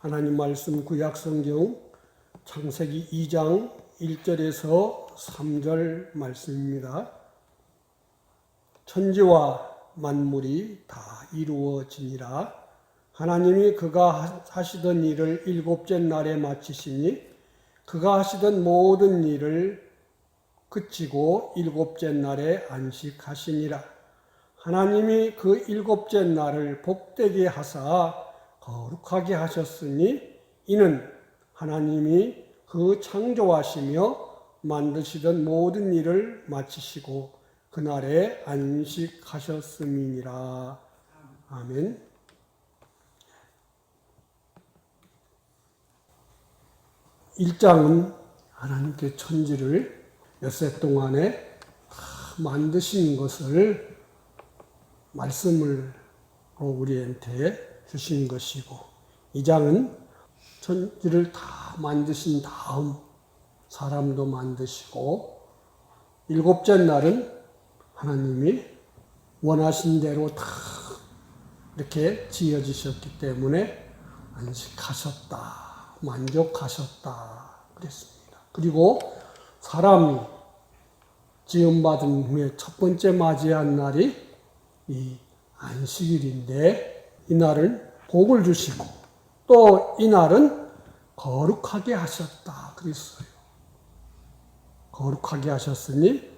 하나님 말씀 구약성경 창세기 2장 1절에서 3절 말씀입니다. 천지와 만물이 다 이루어지니라. 하나님이 그가 하시던 일을 일곱째 날에 마치시니 그가 하시던 모든 일을 그치고 일곱째 날에 안식하시니라. 하나님이 그 일곱째 날을 복되게 하사 거룩하게 하셨으니 이는 하나님이 그 창조하시며 만드시던 모든 일을 마치시고 그날에 안식하셨음이니라. 아멘. 일장은 하나님께 천지를 엿새 동안에 만드신 것을 말씀을 우리한테 주신 것이고, 이 장은 천지를 다 만드신 다음 사람도 만드시고, 일곱째 날은 하나님이 원하신 대로 다 이렇게 지어지셨기 때문에 안식하셨다, 만족하셨다 그랬습니다. 그리고 사람이 지음받은 후에 첫 번째 맞이한 날이 이 안식일인데, 이 날은 복을 주시고 또 이 날은 거룩하게 하셨다 그랬어요. 거룩하게 하셨으니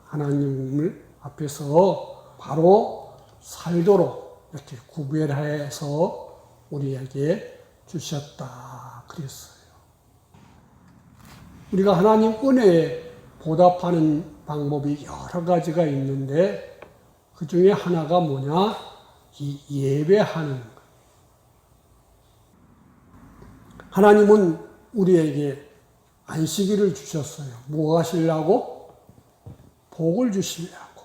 하나님을 앞에서 바로 살도록 이렇게 구별해서 우리에게 주셨다 그랬어요. 우리가 하나님 은혜에 보답하는 방법이 여러 가지가 있는데 그 중에 하나가 뭐냐? 이 예배하는 것. 하나님은 우리에게 안식일을 주셨어요. 뭐 하시려고? 복을 주시려고.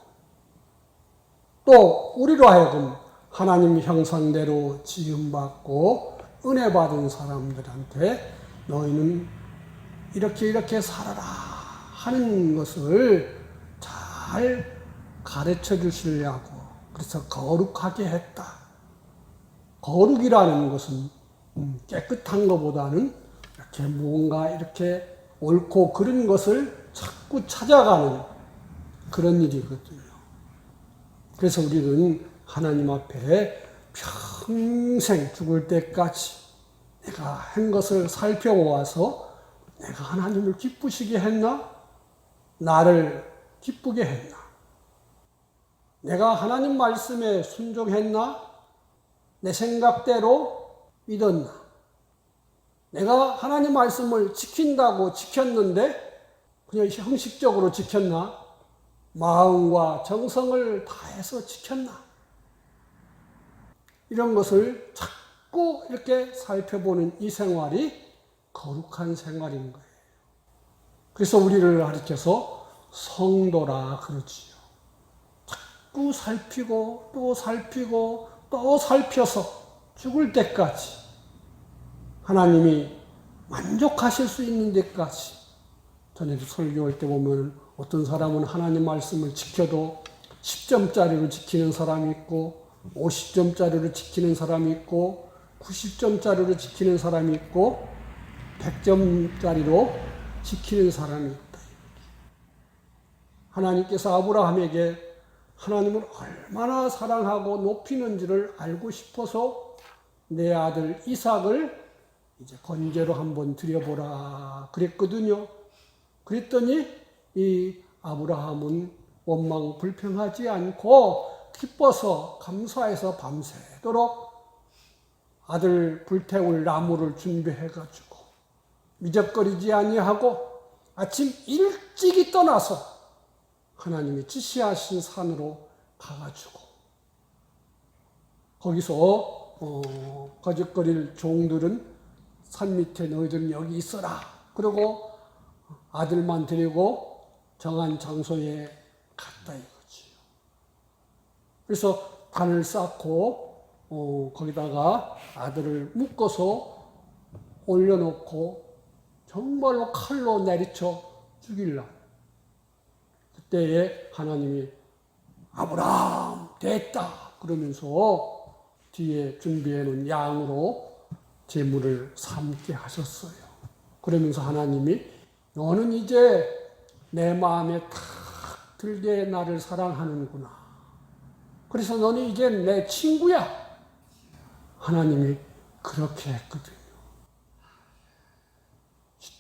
또 우리로 하여금 하나님 형상대로 지음받고 은혜 받은 사람들한테 너희는 이렇게 살아라 하는 것을 잘 가르쳐 주시려고. 그래서 거룩하게 했다. 거룩이라는 것은 깨끗한 것보다는 이렇게 뭔가 이렇게 옳고 그런 것을 자꾸 찾아가는 그런 일이거든요. 그래서 우리는 하나님 앞에 평생 죽을 때까지 내가 한 것을 살펴보아서 내가 하나님을 기쁘시게 했나? 나를 기쁘게 했나? 내가 하나님 말씀에 순종했나? 내 생각대로 믿었나? 내가 하나님 말씀을 지킨다고 지켰는데 그냥 형식적으로 지켰나? 마음과 정성을 다해서 지켰나? 이런 것을 자꾸 이렇게 살펴보는 이 생활이 거룩한 생활인 거예요. 그래서 우리를 가르쳐서 성도라 그러지요. 자꾸 살피고 또 살피고 또 살펴서 죽을 때까지 하나님이 만족하실 수 있는 데까지. 전에도 설교할 때 보면 어떤 사람은 하나님 말씀을 지켜도 10점짜리로 지키는 사람이 있고 50점짜리로 지키는 사람이 있고 90점짜리로 지키는 사람이 있고 100점짜리로 지키는 사람이 있다. 하나님께서 아브라함에게 하나님을 얼마나 사랑하고 높이는지를 알고 싶어서 내 아들 이삭을 이제 번제로 한번 드려보라 그랬거든요. 그랬더니 이 아브라함은 원망 불평하지 않고 기뻐서 감사해서 밤새도록 아들 불태울 나무를 준비해가지고 미적거리지 아니하고 아침 일찍이 떠나서 하나님이 지시하신 산으로 가가지고 거기서 거짓거릴 종들은 산 밑에 너희들은 여기 있어라. 그리고 아들만 데리고 정한 장소에 갔다 이거지. 그래서 단을 쌓고 거기다가 아들을 묶어서 올려놓고 정말로 칼로 내리쳐 죽이려고. 그때에 하나님이 아브라함 됐다 그러면서 뒤에 준비해 놓은 양으로 제물을 삼게 하셨어요. 그러면서 하나님이 너는 이제 내 마음에 탁 들게 나를 사랑하는구나. 그래서 너는 이제 내 친구야. 하나님이 그렇게 했거든요.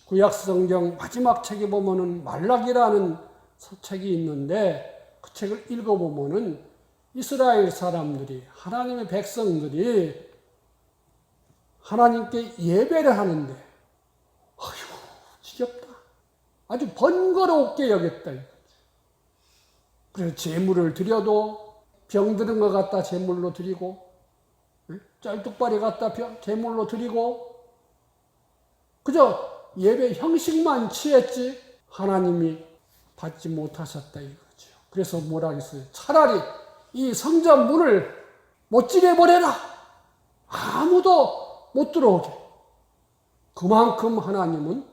구약성경 마지막 책에 보면은 말라기라는 책이 있는데 그 책을 읽어보면은 이스라엘 사람들이, 하나님의 백성들이 하나님께 예배를 하는데, 아휴, 지겹다. 아주 번거롭게 여겼다. 그래서 제물을 드려도 병드는 것 갖다 제물로 드리고, 쩔뚝발이 갖다 제물로 드리고, 그저 예배 형식만 취했지 하나님이 받지 못하셨다 이거죠. 그래서 뭐라 했어요? 차라리 이 성전 문을 못 지내버려라. 아무도 못 들어오게. 그만큼 하나님은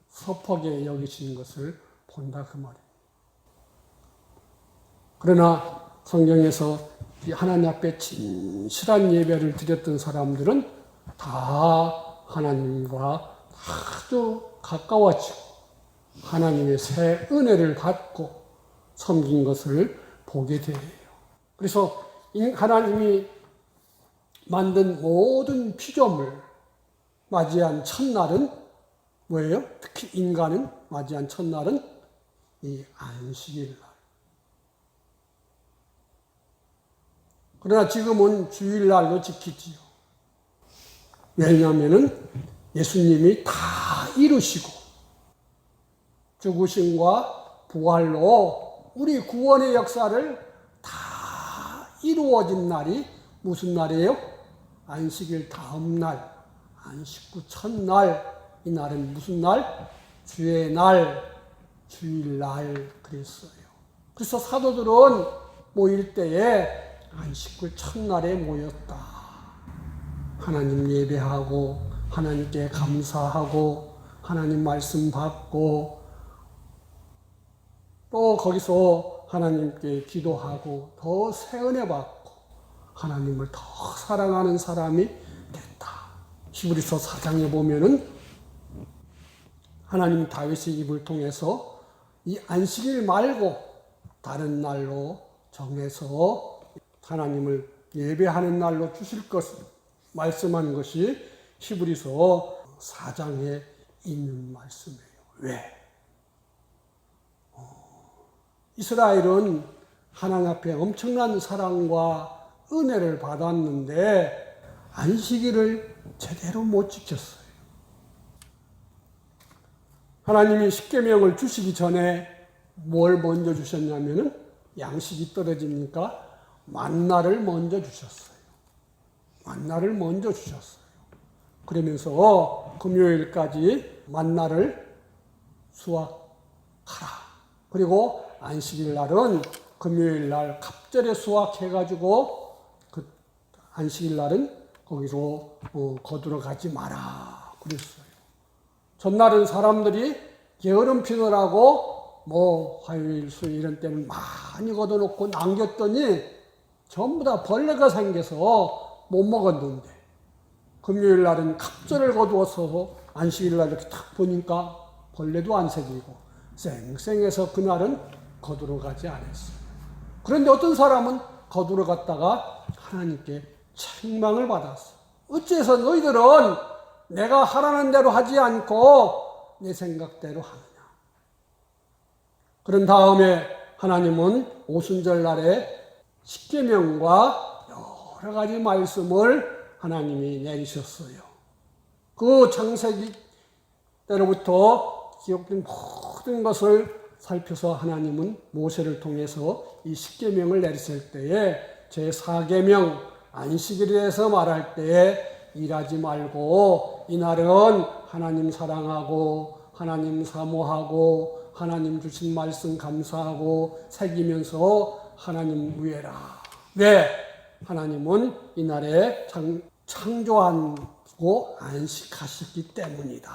섭하게 여기시는 것을 본다 그 말이에요. 그러나 성경에서 이 하나님 앞에 진실한 예배를 드렸던 사람들은 다 하나님과 아주 가까워지고 하나님의 새 은혜를 받고 섬긴 것을 보게 돼요. 그래서 하나님이 만든 모든 피조물 맞이한 첫날은 뭐예요? 특히 인간은 맞이한 첫날은 이 안식일 날. 그러나 지금은 주일날로 지키지요. 왜냐하면은 예수님이 다 이루시고 죽으심과 부활로 우리 구원의 역사를 다 이루어진 날이 무슨 날이에요? 안식일 다음 날, 안식구 첫날. 이 날은 무슨 날? 주의 날, 주일날 그랬어요. 그래서 사도들은 모일 때에 안식구 첫날에 모였다. 하나님 예배하고 하나님께 감사하고 하나님 말씀 받고 또 거기서 하나님께 기도하고 더 새 은혜 받고 하나님을 더 사랑하는 사람이 됐다. 히브리서 4장에 보면은 하나님 다윗의 입을 통해서 이 안식일 말고 다른 날로 정해서 하나님을 예배하는 날로 주실 것을 말씀한 것이 히브리서 4장에 있는 말씀이에요. 왜? 이스라엘은 하나님 앞에 엄청난 사랑과 은혜를 받았는데 안식일을 제대로 못 지켰어요. 하나님이 십계명을 주시기 전에 뭘 먼저 주셨냐면은 양식이 떨어지니까 만나를 먼저 주셨어요. 만나를 먼저 주셨어요. 그러면서 금요일까지 만나를 수확하라. 그리고 안식일 날은 금요일 날 갑절에 수확해가지고 그 안식일 날은 거기서 거두러 가지 마라. 그랬어요. 전날은 사람들이 게으름 피느라고 화요일, 수요일 이런 때는 많이 걷어놓고 남겼더니 전부 다 벌레가 생겨서 못 먹었는데 금요일 날은 갑절을 거두어서 안식일 날 이렇게 딱 보니까 벌레도 안 생기고 쌩쌩해서 그날은 거두러 가지 않았어요. 그런데 어떤 사람은 거두러 갔다가 하나님께 책망을 받았어. 어째서 너희들은 내가 하라는 대로 하지 않고 내 생각대로 하느냐. 그런 다음에 하나님은 오순절 날에 십계명과 여러 가지 말씀을 하나님이 내리셨어요. 그 창세기 때로부터 기록된 모든 것을 살펴서 하나님은 모세를 통해서 이 십계명을 내리실 때에 제4계명 안식일에 대해서 말할 때에 일하지 말고 이날은 하나님 사랑하고 하나님 사모하고 하나님 주신 말씀 감사하고 새기면서 하나님 위해라. 왜? 하나님은 이날에 창조하고 안식하셨기 때문이다.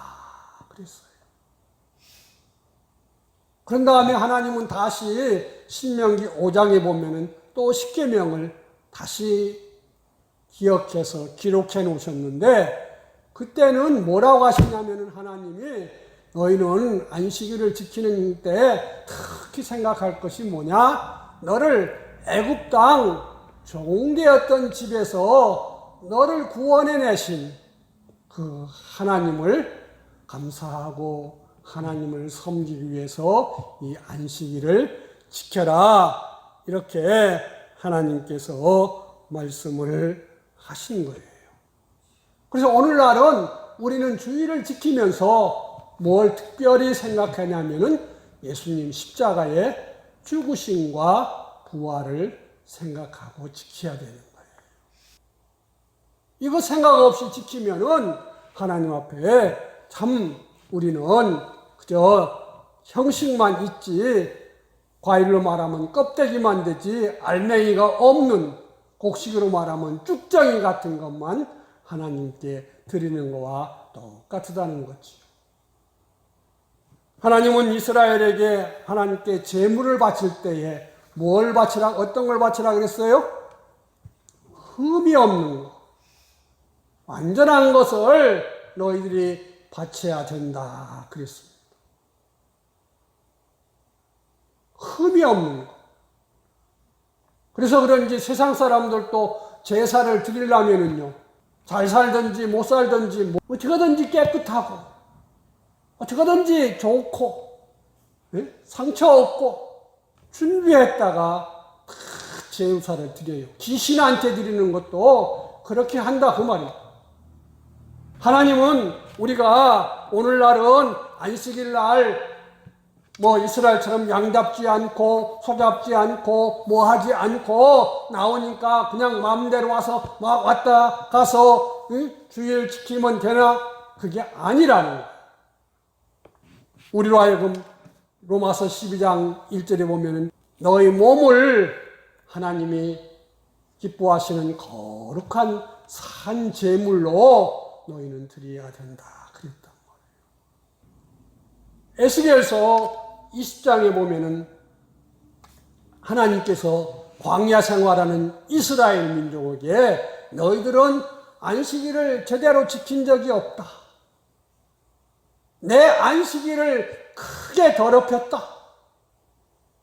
그랬어요. 그런 다음에 하나님은 다시 신명기 5장에 보면은 또 십계명을 다시 기억해서 기록해 놓으셨는데 그때는 뭐라고 하시냐면은 하나님이 너희는 안식일을 지키는 때 특히 생각할 것이 뭐냐? 너를 애굽 땅 종되었던 집에서 너를 구원해내신 그 하나님을 감사하고 하나님을 섬기기 위해서 이 안식일을 지켜라. 이렇게 하나님께서 말씀을 하신 거예요. 그래서 오늘날은 우리는 주일을 지키면서 뭘 특별히 생각하냐면은 예수님 십자가의 죽으심과 부활을 생각하고 지켜야 되는 거예요. 이거 생각 없이 지키면은 하나님 앞에 참 우리는 그저 형식만 있지, 과일로 말하면 껍데기만 되지 알맹이가 없는, 곡식으로 말하면 쭉정이 같은 것만 하나님께 드리는 것과 똑같다는 거죠. 하나님은 이스라엘에게 하나님께 제물을 바칠 때에 뭘 바치라, 어떤 걸 바치라 그랬어요? 흠이 없는 것, 완전한 것을 너희들이 바쳐야 된다 그랬습니다. 흠이 없는 것. 그래서 그런지 세상 사람들도 제사를 드리려면은요, 잘 살든지 못 살든지 어떻게든지 깨끗하고 어떻게든지 좋고 상처 없고 준비했다가 제사를 드려요. 귀신한테 드리는 것도 그렇게 한다 그 말이에요. 하나님은 우리가 오늘날은 안식일 날 이스라엘처럼 양 잡지 않고 소 잡지 않고 뭐 하지 않고 나오니까 그냥 마음대로 와서 막 왔다 가서 주일 지키면 되나? 그게 아니라는 거예요. 우리로 하여금 로마서 12장 1절에 보면은 너희 몸을 하나님이 기뻐하시는 거룩한 산 제물로 너희는 드려야 된다 그랬단 말이에요. 에스겔서 20장에 보면은 하나님께서 광야 생활하는 이스라엘 민족에게 너희들은 안식일을 제대로 지킨 적이 없다. 내 안식일을 크게 더럽혔다.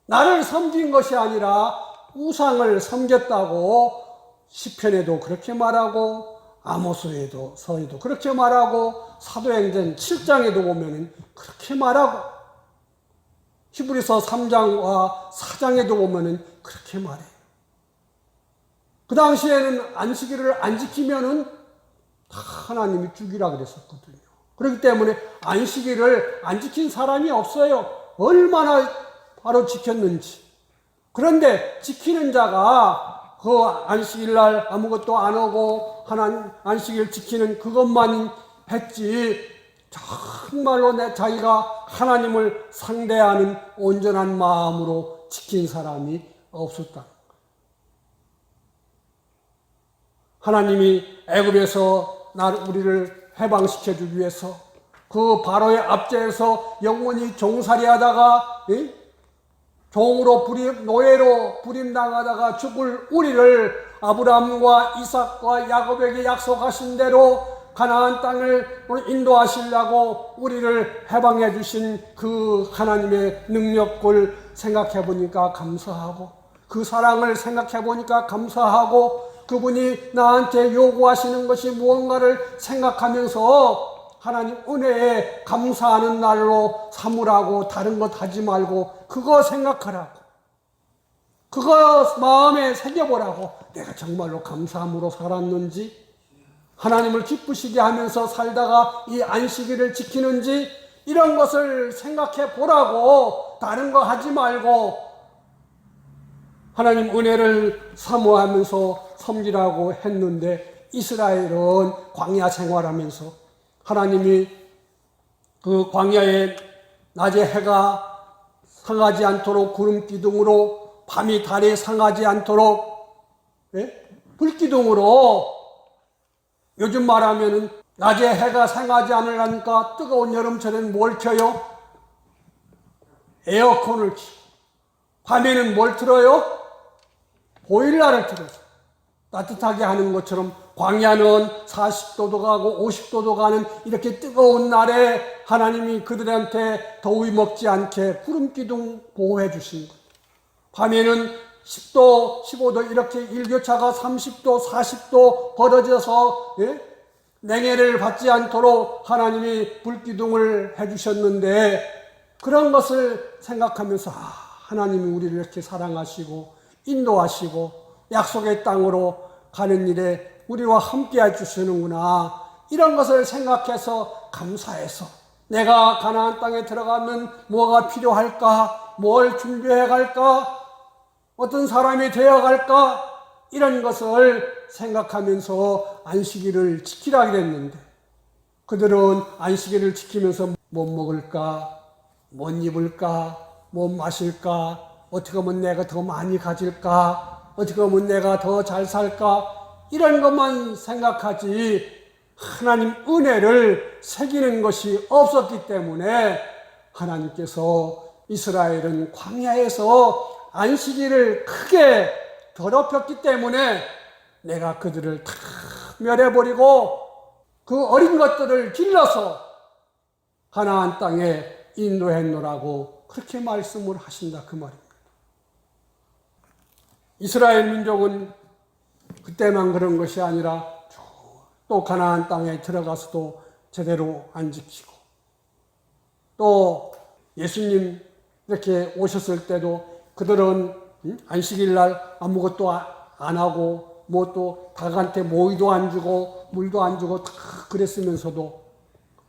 나를 섬긴 것이 아니라 우상을 섬겼다고 시편에도 그렇게 말하고 아모스에도 그렇게 말하고 사도행전 7장에도 보면은 그렇게 말하고 히브리서 3장과 4장에도 보면은 그렇게 말해요. 그 당시에는 안식일을 안 지키면은 다 하나님이 죽이라 그랬었거든요. 그렇기 때문에 안식일을 안 지킨 사람이 없어요. 얼마나 바로 지켰는지. 그런데 지키는 자가 그 안식일 날 아무것도 안 하고 하나님 안식일 지키는 그것만 했지 정말로 자기가 하나님을 상대하는 온전한 마음으로 지킨 사람이 없었다. 하나님이 애굽에서 우리를 해방시켜주기 위해서 그 바로의 압제에서 영원히 종살이하다가 종으로 노예로 부림당하다가 죽을 우리를 아브라함과 이삭과 야곱에게 약속하신 대로 가나안 땅을 인도하시려고 우리를 해방해 주신 그 하나님의 능력을 생각해 보니까 감사하고 그 사랑을 생각해 보니까 감사하고 그분이 나한테 요구하시는 것이 무언가를 생각하면서 하나님 은혜에 감사하는 날로 삼으라고 다른 것 하지 말고 그거 생각하라고 그거 마음에 새겨보라고 내가 정말로 감사함으로 살았는지 하나님을 기쁘시게 하면서 살다가 이 안식일을 지키는지 이런 것을 생각해 보라고 다른 거 하지 말고 하나님 은혜를 사모하면서 섬기라고 했는데 이스라엘은 광야 생활하면서 하나님이 그 광야에 낮에 해가 상하지 않도록 구름 기둥으로 밤이 달에 상하지 않도록 불기둥으로 요즘 말하면은 낮에 해가 상하지 않으려니까 뜨거운 여름철에는 뭘 켜요? 에어컨을 켜고 밤에는 뭘 틀어요? 보일러를 틀어서 따뜻하게 하는 것처럼 광야는 40도도 가고 50도도 가는 이렇게 뜨거운 날에 하나님이 그들한테 더위 먹지 않게 구름 기둥 보호해 주신 것. 밤에는 10도, 15도 이렇게 일교차가 30도, 40도 벌어져서 냉해를 받지 않도록 하나님이 불기둥을 해주셨는데 그런 것을 생각하면서 하나님이 우리를 이렇게 사랑하시고 인도하시고 약속의 땅으로 가는 일에 우리와 함께 해주시는구나. 이런 것을 생각해서 감사해서 내가 가나안 땅에 들어가면 뭐가 필요할까? 뭘 준비해 갈까? 어떤 사람이 되어갈까? 이런 것을 생각하면서 안식일을 지키라 그랬는데 그들은 안식일을 지키면서 못 먹을까? 못 입을까? 못 마실까? 어떻게 하면 내가 더 많이 가질까? 어떻게 하면 내가 더 잘 살까? 이런 것만 생각하지 하나님 은혜를 새기는 것이 없었기 때문에 하나님께서 이스라엘은 광야에서 안식일을 크게 더럽혔기 때문에 내가 그들을 다 멸해버리고 그 어린 것들을 길러서 가나안 땅에 인도했노라고 그렇게 말씀을 하신다 그 말입니다. 이스라엘 민족은 그때만 그런 것이 아니라 또 가나안 땅에 들어가서도 제대로 안 지키고 또 예수님 이렇게 오셨을 때도 그들은 안식일 날 아무것도 안 하고 뭐 또 닭한테 모이도 안 주고 물도 안 주고 다 그랬으면서도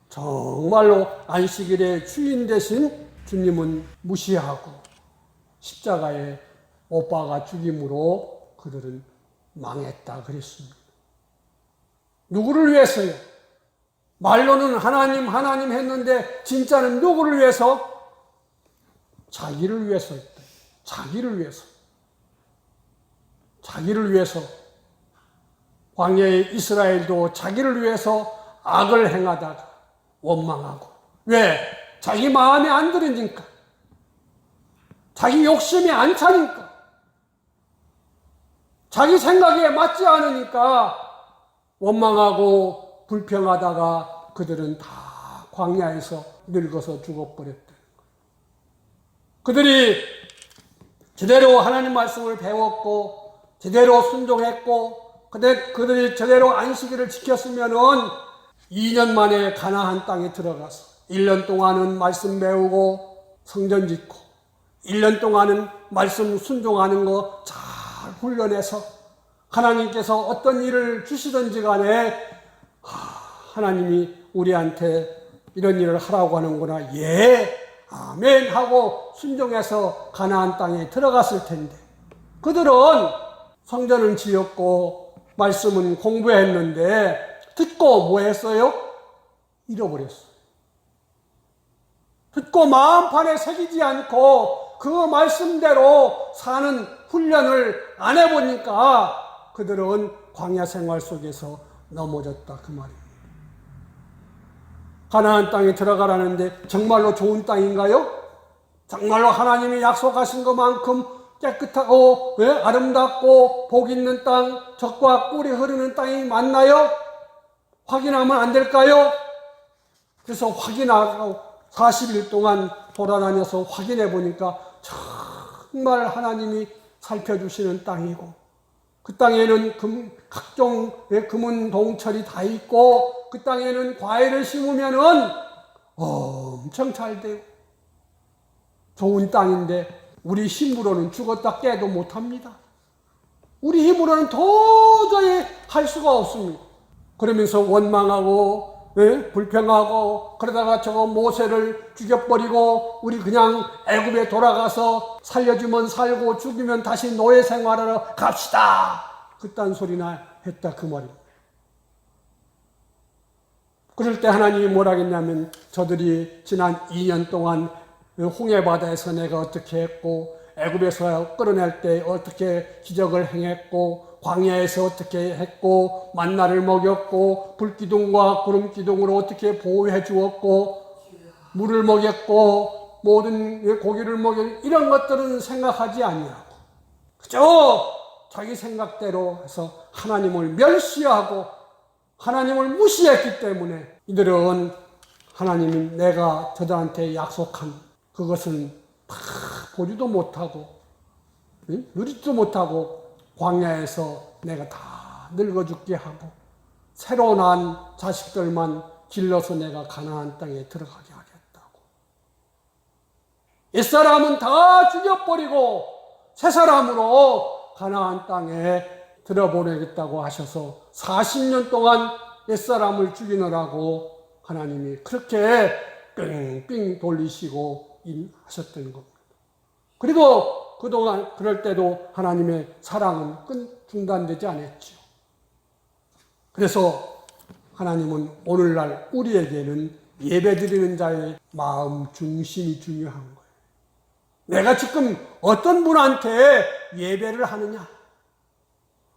정말로 안식일의 주인 되신 주님은 무시하고 십자가에 못 박아 죽임으로 그들은 망했다 그랬습니다. 누구를 위해서요? 말로는 하나님 하나님 했는데 진짜는 누구를 위해서? 자기를 위해서였다. 자기를 위해서. 자기를 위해서. 광야의 이스라엘도 자기를 위해서 악을 행하다가 원망하고. 왜? 자기 마음에 안 들으니까. 자기 욕심이 안 차니까. 자기 생각에 맞지 않으니까 원망하고 불평하다가 그들은 다 광야에서 늙어서 죽어버렸다. 그들이 제대로 하나님 말씀을 배웠고 제대로 순종했고 그들이 제대로 안식일을 지켰으면은 2년 만에 가나안 땅에 들어가서 1년 동안은 말씀 배우고 성전 짓고 1년 동안은 말씀 순종하는 거 잘 훈련해서 하나님께서 어떤 일을 주시든지 간에 하나님이 우리한테 이런 일을 하라고 하는구나. 예, 아멘 하고 순종해서 가나안 땅에 들어갔을 텐데 그들은 성전은 지었고 말씀은 공부했는데 듣고 뭐 했어요? 잃어버렸어요. 듣고 마음판에 새기지 않고 그 말씀대로 사는 훈련을 안 해보니까 그들은 광야 생활 속에서 넘어졌다 그 말입니다. 가나안 땅에 들어가라는데 정말로 좋은 땅인가요? 정말로 하나님이 약속하신 것만큼 깨끗하고 아름답고 복 있는 땅, 젖과 꿀이 흐르는 땅이 맞나요? 확인하면 안 될까요? 그래서 확인하고 40일 동안 돌아다녀서 확인해 보니까 정말 하나님이 살펴주시는 땅이고 그 땅에는 각종 금은 동철이 다 있고 그 땅에는 과일을 심으면은 엄청 잘 되고 좋은 땅인데 우리 힘으로는 죽었다 깨도 못합니다. 우리 힘으로는 도저히 할 수가 없습니다. 그러면서 원망하고 불평하고 그러다가 저거 모세를 죽여버리고 우리 그냥 애굽에 돌아가서 살려주면 살고 죽이면 다시 노예 생활하러 갑시다. 그딴 소리나 했다 그 말입니다. 그럴 때 하나님이 뭐라 했냐면 저들이 지난 2년 동안 홍해바다에서 내가 어떻게 했고 애굽에서 끌어낼 때 어떻게 기적을 행했고 광야에서 어떻게 했고 만나를 먹였고 불기둥과 구름기둥으로 어떻게 보호해 주었고 물을 먹였고 모든 고기를 먹였고 이런 것들은 생각하지 아니하고 그저 자기 생각대로 해서 하나님을 멸시하고 하나님을 무시했기 때문에 이들은 하나님이 내가 저들한테 약속한 그것은 다 보지도 못하고 누리지도 못하고 광야에서 내가 다 늙어 죽게 하고 새로 난 자식들만 길러서 내가 가나안 땅에 들어가게 하겠다고. 옛사람은 다 죽여버리고 새 사람으로 가나안 땅에 들어보내겠다고 하셔서 40년 동안 옛사람을 죽이느라고 하나님이 그렇게 삥삥 돌리시고 하셨던 겁니다. 그리고 그동안 그럴 때도 하나님의 사랑은 중단되지 않았죠. 그래서 하나님은 오늘날 우리에게는 예배드리는 자의 마음 중심이 중요한 거예요. 내가 지금 어떤 분한테 예배를 하느냐,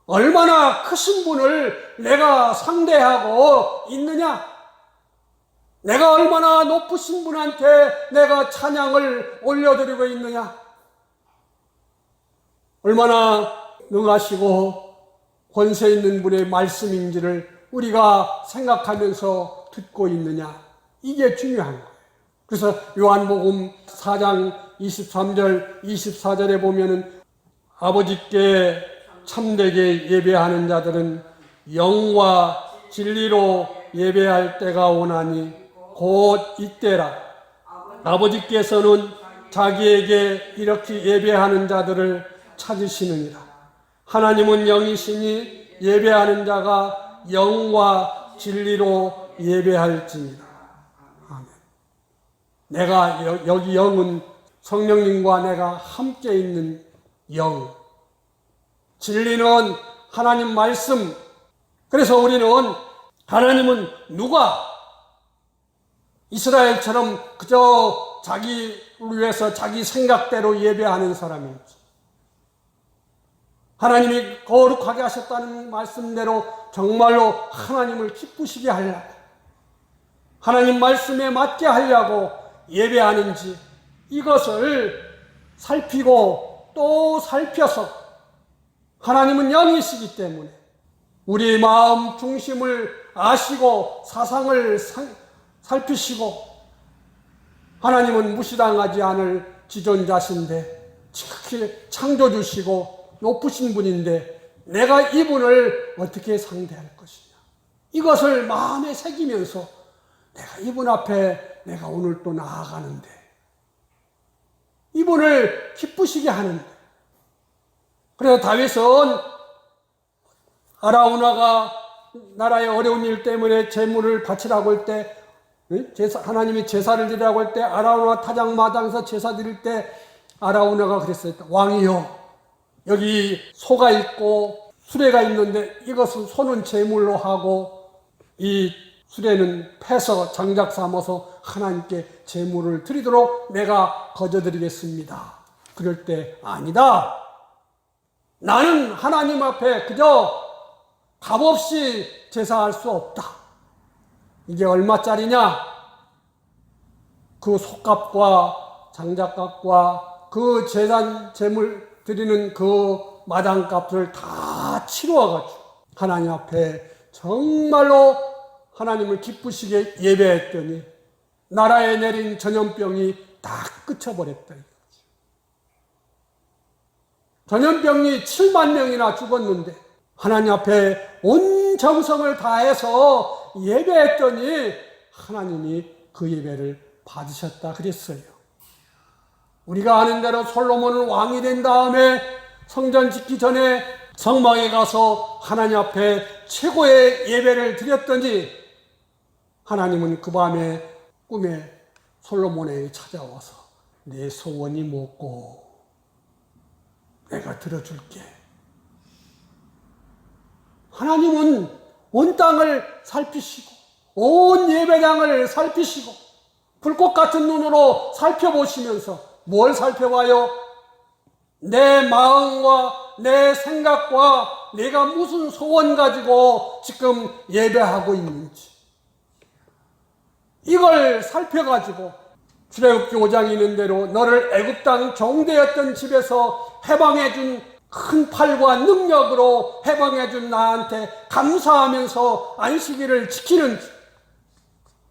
얼마나 크신 분을 내가 상대하고 있느냐, 내가 얼마나 높으신 분한테 내가 찬양을 올려드리고 있느냐, 얼마나 능하시고 권세 있는 분의 말씀인지를 우리가 생각하면서 듣고 있느냐, 이게 중요한 거예요. 그래서 요한복음 4장 23절 24절에 보면은 아버지께 참되게 예배하는 자들은 영과 진리로 예배할 때가 오나니 곧 이때라. 아버지께서는 자기에게 이렇게 예배하는 자들을 찾으시느니라. 하나님은 영이시니 예배하는 자가 영과 진리로 예배할지니라. 아멘. 내가 여기 영은 성령님과 내가 함께 있는 영, 진리는 하나님 말씀. 그래서 우리는 하나님은 누가 이스라엘처럼 그저 자기를 위해서 자기 생각대로 예배하는 사람인지, 하나님이 거룩하게 하셨다는 말씀대로 정말로 하나님을 기쁘시게 하려고, 하나님 말씀에 맞게 하려고 예배하는지, 이것을 살피고 또 살펴서, 하나님은 영이시기 때문에 우리의 마음 중심을 아시고 사상을 살피시고, 하나님은 무시당하지 않을 지존자신데 지극히 창조주시고 높으신 분인데 내가 이분을 어떻게 상대할 것이냐, 이것을 마음에 새기면서 내가 이분 앞에 내가 오늘 또 나아가는데, 이분을 기쁘시게 하는데. 그래서 다윗은 아라우나가 나라의 어려운 일 때문에 제물을 바치라고 할 때, 하나님이 제사를 드리라고 할 때 아라우나 타작마당에서 제사 드릴 때 아라우나가 그랬어요. 왕이여, 여기 소가 있고 수레가 있는데 이것은 소는 제물로 하고 이 수레는 패서 장작 삼아서 하나님께 제물을 드리도록 내가 거저드리겠습니다. 그럴 때 아니다, 나는 하나님 앞에 그저 값없이 제사할 수 없다. 이게 얼마짜리냐? 그 속값과 장작값과 그 제물 드리는 그 마당값을 다 치루어가지고 하나님 앞에 정말로 하나님을 기쁘시게 예배했더니 나라에 내린 전염병이 딱 그쳐버렸다. 전염병이 7만 명이나 죽었는데 하나님 앞에 온 정성을 다해서 예배했더니 하나님이 그 예배를 받으셨다 그랬어요. 우리가 아는 대로 솔로몬은 왕이 된 다음에 성전 짓기 전에 성막에 가서 하나님 앞에 최고의 예배를 드렸더니 하나님은 그 밤에 꿈에 솔로몬에게 찾아와서 내 소원이 뭐고 내가 들어줄게. 하나님은 온 땅을 살피시고 온 예배당을 살피시고 불꽃 같은 눈으로 살펴보시면서 뭘 살펴봐요? 내 마음과 내 생각과 내가 무슨 소원 가지고 지금 예배하고 있는지, 이걸 살펴가지고 출애굽기 5장에 있는 대로 너를 애굽 땅 종되었던 집에서 해방해 준 큰 팔과 능력으로 해방해 준 나한테 감사하면서 안식일을 지키는지,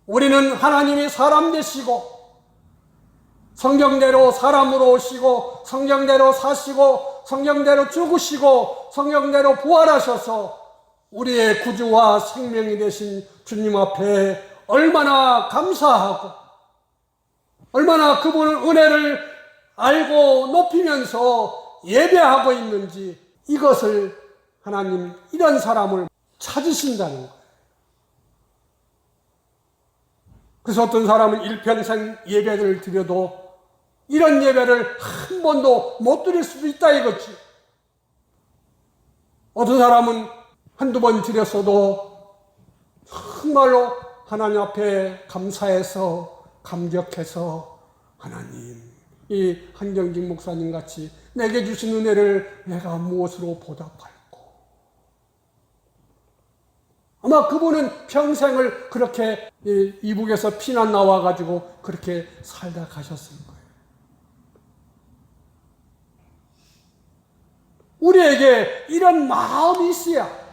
우리는 하나님이 사람 되시고 성경대로 사람으로 오시고 성경대로 사시고 성경대로 죽으시고 성경대로 부활하셔서 우리의 구주와 생명이 되신 주님 앞에 얼마나 감사하고 얼마나 그분의 은혜를 알고 높이면서 예배하고 있는지, 이것을 하나님 이런 사람을 찾으신다는 거예요. 그래서 어떤 사람은 일평생 예배를 드려도 이런 예배를 한 번도 못 드릴 수도 있다 이거지. 어떤 사람은 한두 번 드렸어도 정말로 하나님 앞에 감사해서 감격해서, 하나님, 이 한경직 목사님 같이 내게 주신 은혜를 내가 무엇으로 보답할까? 아마 그분은 평생을 그렇게 이북에서 피난 나와가지고 그렇게 살다 가셨을 거예요. 우리에게 이런 마음이 있어야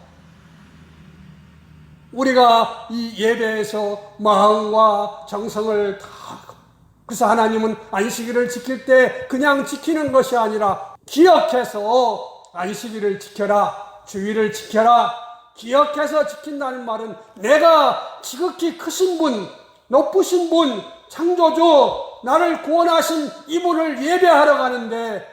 우리가 이 예배에서 마음과 정성을 다, 그래서 하나님은 안식일을 지킬 때 그냥 지키는 것이 아니라 기억해서 안식일을 지켜라, 주일을 지켜라, 기억해서 지킨다는 말은 내가 지극히 크신 분, 높으신 분, 창조주, 나를 구원하신 이분을 예배하러 가는데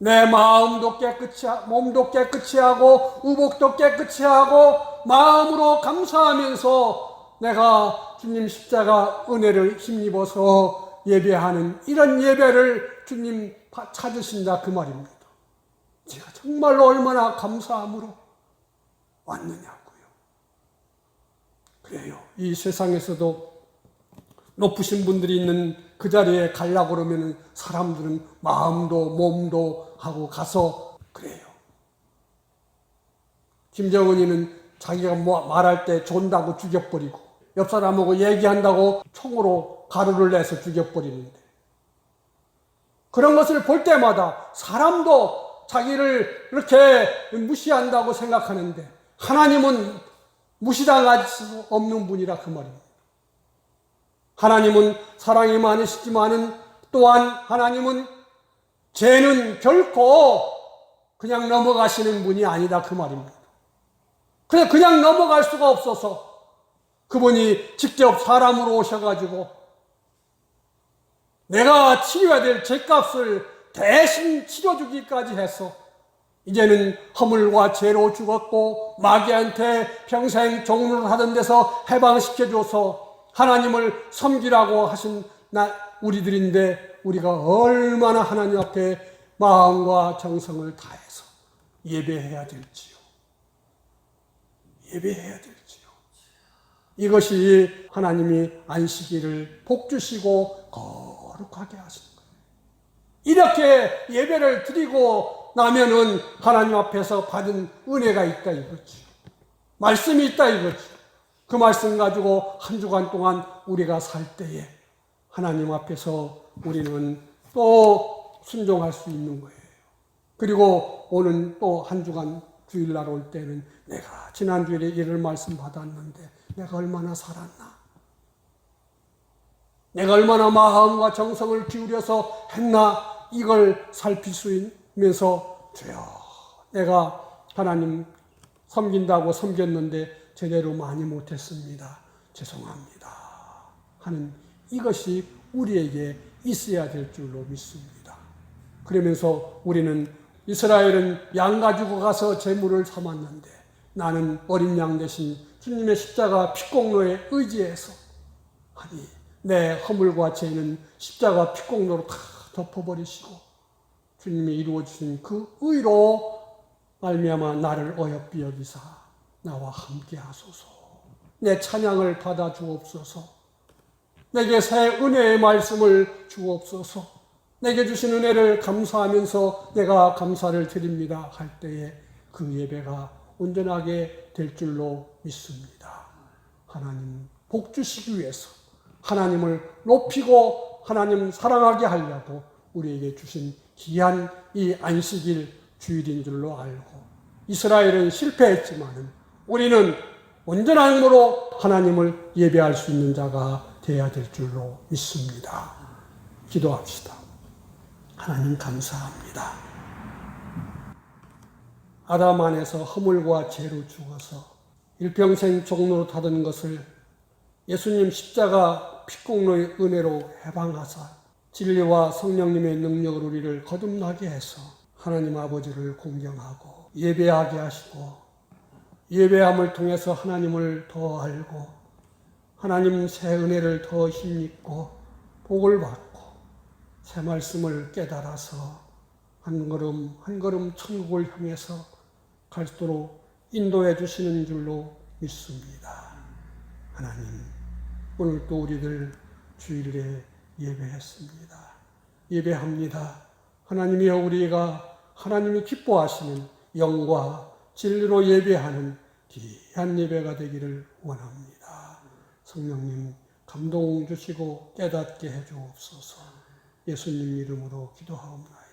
내 마음도 깨끗이, 몸도 깨끗이 하고 의복도 깨끗이 하고 마음으로 감사하면서 내가 주님 십자가 은혜를 힘입어서 예배하는 이런 예배를 주님 찾으신다 그 말입니다. 제가 정말로 얼마나 감사함으로 왔느냐고요. 그래요. 이 세상에서도 높으신 분들이 있는 그 자리에 가려고 그러면 사람들은 마음도 몸도 하고 가서 그래요. 김정은이는 자기가 말할 때 존다고 죽여버리고 옆 사람하고 얘기한다고 총으로 가루를 내서 죽여버리는데, 그런 것을 볼 때마다 사람도 자기를 이렇게 무시한다고 생각하는데 하나님은 무시당할 수 없는 분이라 그 말입니다. 하나님은 사랑이 많으시지만은 또한 하나님은 죄는 결코 그냥 넘어가시는 분이 아니다 그 말입니다. 그냥 넘어갈 수가 없어서 그분이 직접 사람으로 오셔가지고 내가 치료해야 될 죄값을 대신 치러주기까지 해서 이제는 허물과 죄로 죽었고 마귀한테 평생 종로를 하던 데서 해방시켜줘서 하나님을 섬기라고 하신 우리들인데, 우리가 얼마나 하나님 앞에 마음과 정성을 다해서 예배해야 될지요. 예배해야 될지요. 이것이 하나님이 안식일을 복 주시고 거룩하게 하신 거예요. 이렇게 예배를 드리고 나면은 하나님 앞에서 받은 은혜가 있다 이거지. 말씀이 있다 이거지. 그 말씀 가지고 한 주간 동안 우리가 살 때에 하나님 앞에서 우리는 또 순종할 수 있는 거예요. 그리고 오는 또 한 주간 주일날 올 때는 내가 지난주일에 이런 말씀 받았는데 내가 얼마나 살았나, 내가 얼마나 마음과 정성을 기울여서 했나, 이걸 살필 수 있면서 주여, 내가 하나님 섬긴다고 섬겼는데 제대로 많이 못했습니다. 죄송합니다 하는 이것이 우리에게 있어야 될 줄로 믿습니다. 그러면서 우리는 이스라엘은 양 가지고 가서 제물을 삼았는데 나는 어린 양 대신 주님의 십자가 피공로에 의지해서, 아니 내 허물과 죄는 십자가 피공로로 다 덮어버리시고 주님이 이루어주신 그 의로 말미암아 나를 어여삐 여기사 나와 함께 하소서. 내 찬양을 받아 주옵소서. 내게 새 은혜의 말씀을 주옵소서. 내게 주신 은혜를 감사하면서 내가 감사를 드립니다 할 때에 그 예배가 온전하게 될 줄로 믿습니다. 하나님 복 주시기 위해서, 하나님을 높이고 하나님 사랑하게 하려고 우리에게 주신 귀한 이 안식일 주일인 줄로 알고 이스라엘은 실패했지만은 우리는 온전한 힘으로 하나님을 예배할 수 있는 자가 되어야 될 줄로 믿습니다. 기도합시다. 하나님 감사합니다. 아담 안에서 허물과 죄로 죽어서 일평생 종로로 타던 것을 예수님 십자가 피공로의 은혜로 해방하사 진리와 성령님의 능력으로 우리를 거듭나게 해서 하나님 아버지를 공경하고 예배하게 하시고 예배함을 통해서 하나님을 더 알고 하나님 새 은혜를 더 힘입고 복을 받고 새 말씀을 깨달아서 한 걸음 한 걸음 천국을 향해서 갈 수 있도록 인도해 주시는 줄로 믿습니다. 하나님, 오늘 또 우리들 주일에 예배했습니다. 예배합니다. 하나님이여, 우리가 하나님이 기뻐하시는 영과 진리로 예배하는 귀한 예배가 되기를 원합니다. 성령님 감동 주시고 깨닫게 해 주옵소서. 예수님 이름으로 기도하옵나이다.